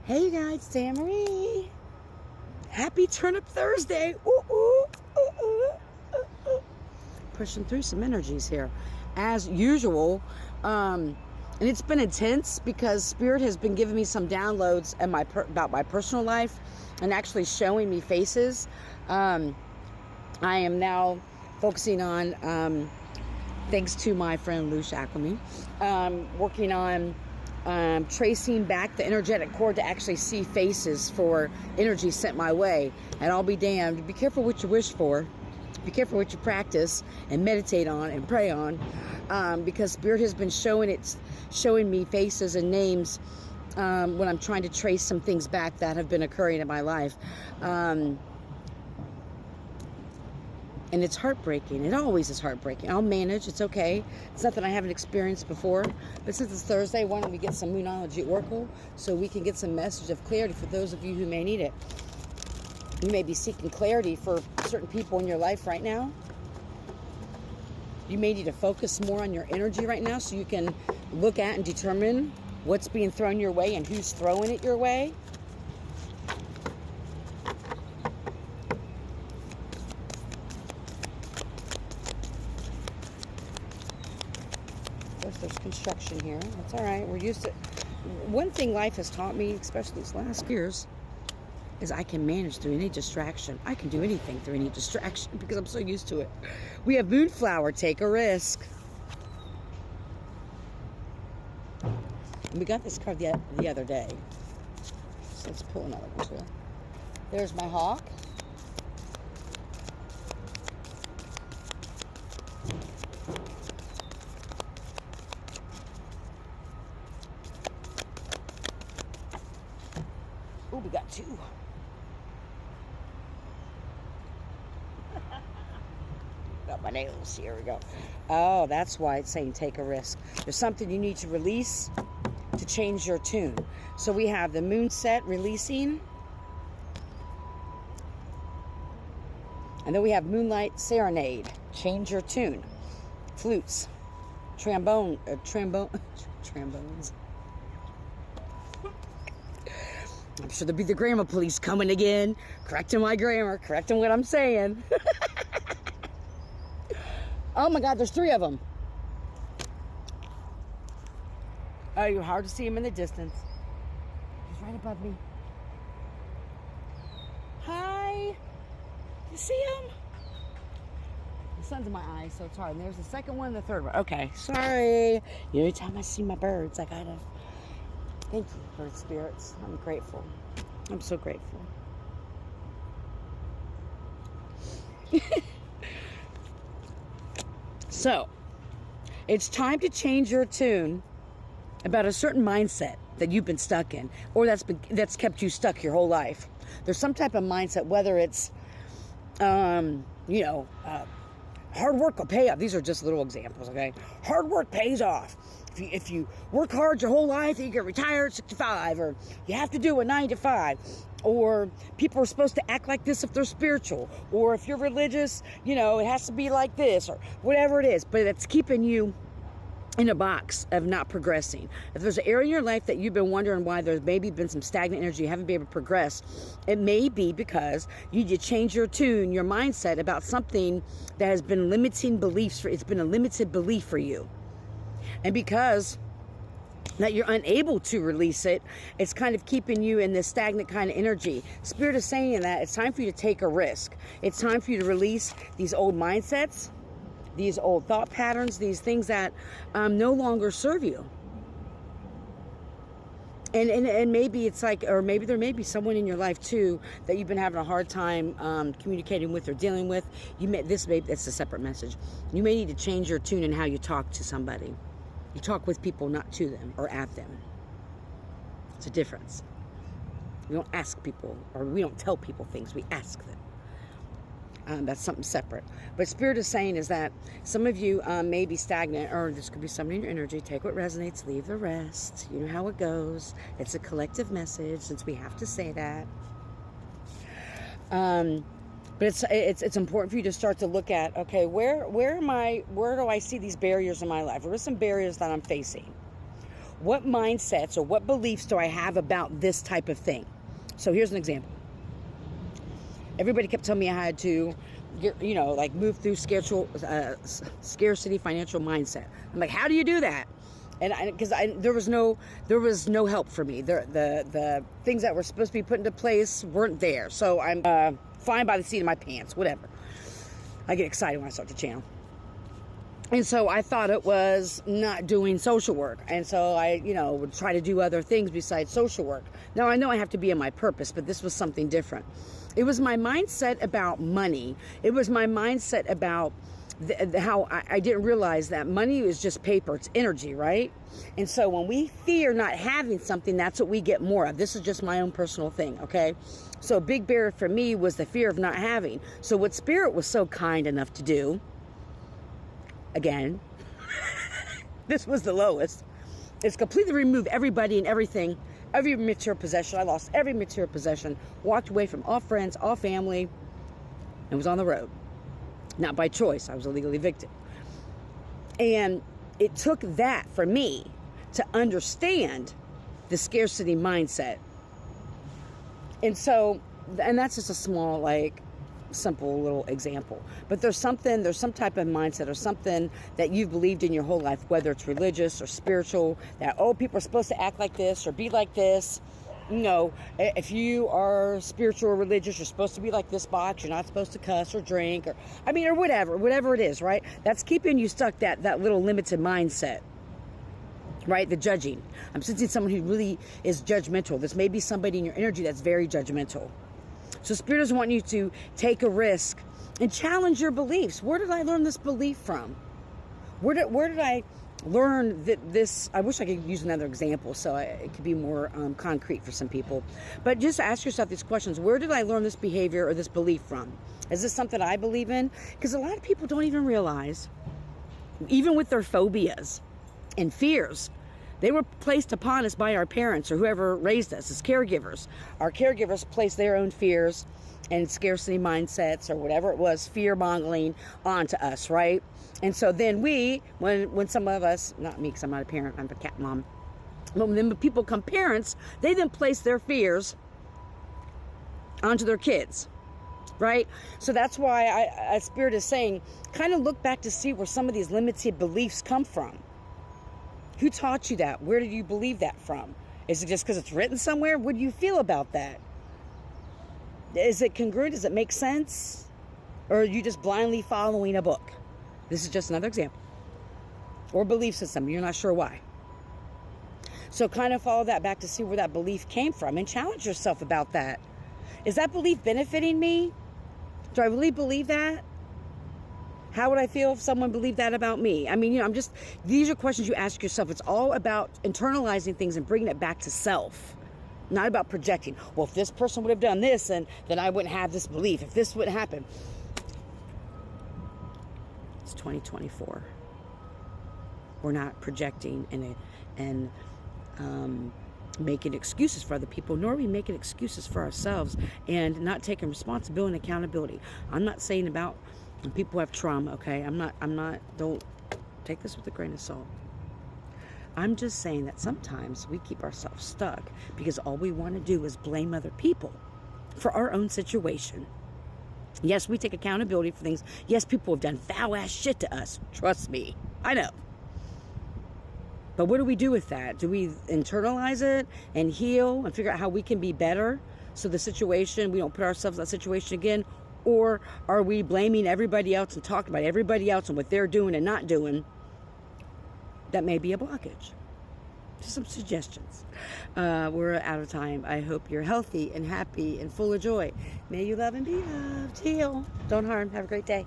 Hey guys, Sam Marie. Happy Turnip Thursday. Ooh, ooh, ooh, ooh, ooh, ooh. Pushing through some energies here, as usual. And it's been intense because Spirit has been giving me some downloads about my personal life and actually showing me faces. I am now focusing on, thanks to my friend Lou Shacklemy, working on tracing back the energetic cord to actually see faces for energy sent my way. And I'll be damned. Be careful what you wish for. Be careful what you practice and meditate on and pray on, because Spirit has been showing me faces and names when I'm trying to trace some things back that have been occurring in my life. And it's heartbreaking. It always is heartbreaking. I'll manage. It's okay. It's nothing I haven't experienced before. But since it's Thursday, why don't we get some Moonology Oracle so we can get some message of clarity for those of you who may need it. You may be seeking clarity for certain people in your life right now. You may need to focus more on your energy right now so you can look at and determine what's being thrown your way and who's throwing it your way. There's construction here. That's all right. We're used to. One thing life has taught me, especially these last years, is I can manage through any distraction. I can do anything through any distraction because I'm so used to it. We have Moonflower, take a risk. And we got this card the other day. So let's pull another one too. There's my hawk. Oh, we got two. Got my nails. Here we go. Oh, that's why it's saying take a risk. There's something you need to release to change your tune. So we have the moon set releasing. And then we have Moonlight Serenade. Change your tune. Flutes. Trombones. I'm sure there'll be the grammar police coming again, correcting my grammar, correcting what I'm saying. Oh my God, there's three of them. Oh, you're hard to see him in the distance. He's right above me. Hi. You see him? The sun's in my eyes, so it's hard. And there's the second one and the third one. Okay, sorry. Every time I see my birds, I gotta... Thank you, bird spirits. I'm grateful. I'm so grateful. So, it's time to change your tune about a certain mindset that you've been stuck in, or that's kept you stuck your whole life. There's some type of mindset, whether it's, hard work will pay off. These are just little examples, okay? Hard work pays off. If you work hard your whole life, you get retired at 65, or you have to do a 9 to 5, or people are supposed to act like this if they're spiritual, or if you're religious, it has to be like this, or whatever it is. But it's keeping you in a box of not progressing. If there's an area in your life that you've been wondering why there's maybe been some stagnant energy, you haven't been able to progress, it may be because you need to change your tune, your mindset about something that has been limiting beliefs. It's been a limited belief for you. And because that you're unable to release it, it's kind of keeping you in this stagnant kind of energy. Spirit is saying that it's time for you to take a risk. It's time for you to release these old mindsets, these old thought patterns, these things that no longer serve you. And maybe it's like, or maybe there may be someone in your life too that you've been having a hard time communicating with or dealing with. That's a separate message. You may need to change your tune in how you talk to somebody. You talk with people, not to them or at them. It's a difference. We don't ask people, or we don't tell people things. We ask them. That's something separate. But Spirit is saying is that some of you may be stagnant, or this could be somebody in your energy. Take what resonates, leave the rest. You know how it goes. It's a collective message, since we have to say that. But it's important for you to start to look at, okay, where do I see these barriers in my life? Where are some barriers that I'm facing? what mindsets or what beliefs do I have about this type of thing? So here's an example. Everybody kept telling me I had to, like move through scarcity financial mindset. I'm like, how do you do that? And because there was no help for me. The things that were supposed to be put into place weren't there. So I'm flying by the seat of my pants, whatever. I get excited when I start the channel. And so I thought it was not doing social work. And so I, would try to do other things besides social work. Now I know I have to be in my purpose, but this was something different. It was my mindset about money. It was my mindset about how I didn't realize that money is just paper. It's energy, right? And so when we fear not having something, that's what we get more of. This is just my own personal thing, okay? So a big barrier for me was the fear of not having. So what Spirit was so kind enough to do, again, this was the lowest, is completely remove everybody and everything, every material possession. I lost every material possession, walked away from all friends, all family, and was on the road. Not by choice. I was illegally evicted. And it took that for me to understand the scarcity mindset. And so, and that's just a small, simple little example. But there's some type of mindset or something that you've believed in your whole life, whether it's religious or spiritual, that, people are supposed to act like this or be like this. If you are spiritual or religious, you're supposed to be like this box. You're not supposed to cuss or drink or whatever it is, right? That's keeping you stuck, that little limited mindset, right? The judging. I'm sensing someone who really is judgmental. This may be somebody in your energy that's very judgmental. So Spirit doesn't want you to take a risk and challenge your beliefs. Where did I learn this belief from? Where did I learn this? I wish I could use another example so it could be more concrete for some people. But just ask yourself these questions. Where did I learn this behavior or this belief from? Is this something I believe in? Because a lot of people don't even realize, even with their phobias and fears, they were placed upon us by our parents or whoever raised us as caregivers. Our caregivers placed their own fears and scarcity mindsets or whatever it was, fear-mongering onto us, right? And so then when some of us, not me because I'm not a parent, I'm a cat mom, but when people become parents, they then place their fears onto their kids, right? So that's why Spirit is saying, kind of look back to see where some of these limited beliefs come from. Who taught you that? Where did you believe that from? Is it just because it's written somewhere? What do you feel about that? Is it congruent? Does it make sense? Or are you just blindly following a book? This is just another example. Or belief system. You're not sure why. So kind of follow that back to see where that belief came from and challenge yourself about that. Is that belief benefiting me? Do I really believe that? How would I feel if someone believed that about me? I mean, these are questions you ask yourself. It's all about internalizing things and bringing it back to self. Not about projecting. Well, if this person would have done this, then I wouldn't have this belief. If this would happen. It's 2024. We're not projecting and making excuses for other people, nor are we making excuses for ourselves and not taking responsibility and accountability. I'm not saying about people who have trauma, okay? I'm not, don't take this with a grain of salt. I'm just saying that sometimes we keep ourselves stuck because all we want to do is blame other people for our own situation. Yes, we take accountability for things. Yes, people have done foul-ass shit to us. Trust me. I know. But what do we do with that? Do we internalize it and heal and figure out how we can be better so the situation, we don't put ourselves in that situation again? Or are we blaming everybody else and talking about everybody else and what they're doing and not doing? That may be a blockage. Just some suggestions. We're out of time. I hope you're healthy and happy and full of joy. May you love and be loved. Heal. Don't harm. Have a great day.